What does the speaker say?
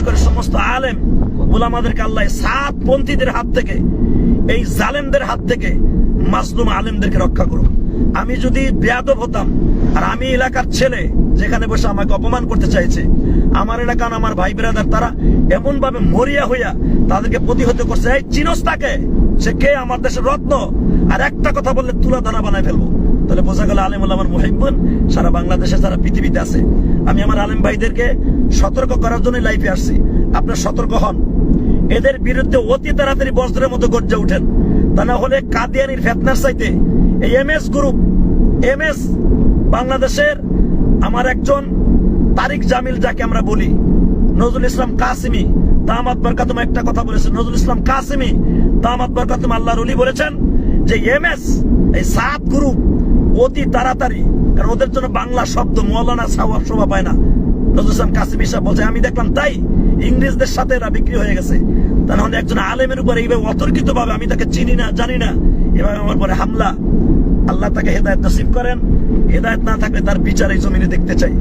করে সমস্ত আলেম উলামাদেরকে আল্লাহ সাতপন্থীদের হাত থেকে, এই জালেমদের হাত থেকে মাজলুম আলেমদেরকে রক্ষা করুন। আমি যদি বেয়াদব হতাম, আর আমি এলাকার ছেলে যেখানে বসে আমাকে অপমান করতে চাইছে, আমার এলাকার আমার ভাই বেরাদার তারা এমন ভাবে মরিয়া হইয়া তাদেরকে প্রতিহত করছে, এই চিনস তাকে, সে কে, আমার দেশের রত্ন, আর একটা কথা বললে তুলা ধারা বানায় ফেলবো, তাহলে বোঝা গেল আলেম ওলামার মুহিব্বুন সারা বাংলাদেশে যারা পৃথিবীতে আছে। আমি আমার আলেম ভাইদেরকে সতর্ক করার জন্য লাইফে আসছি, আপনারা সতর্ক হন, এদের বিরুদ্ধে অতি তাড়াতাড়ি বজ্রের মতো গর্জে উঠেন। তা না হলে কাদিয়ানির ফিতনার চাইতে এই এমএস গ্রুপ, এমএস বাংলাদেশের আমার একজন তারিক জামিল যাকে আমরা বলি, নজরুল ইসলাম কাসিমি দামাত বরকাতুম একটা কথা বলেছেন, নজরুল ইসলাম কাসিমি দামাত বরকাতুম আল্লাহর ওলি বলেছেন যে এমএস এই সাত গ্রুপ অতি তাড়াতাড়ি, কারণ ওদের জন্য বাংলা শব্দ মৌলানা সাওয়াব শোভা পায় না। নজরুল ইসলাম কাসিমি সাহেব বলছে, আমি দেখলাম তাই ইংরেজদের সাথে এরা বিক্রি হয়ে গেছে। তাহলে একজন আলেমের উপর এইভাবে অতর্কিত ভাবে, আমি তাকে চিনি না জানি না, এভাবে আমার পরে হামলা। আল্লাহ তাকে হেদায়েত নসিব করেন, হেদায়েত না থাকলে তার বিচার এই জমিনে দেখতে চাই।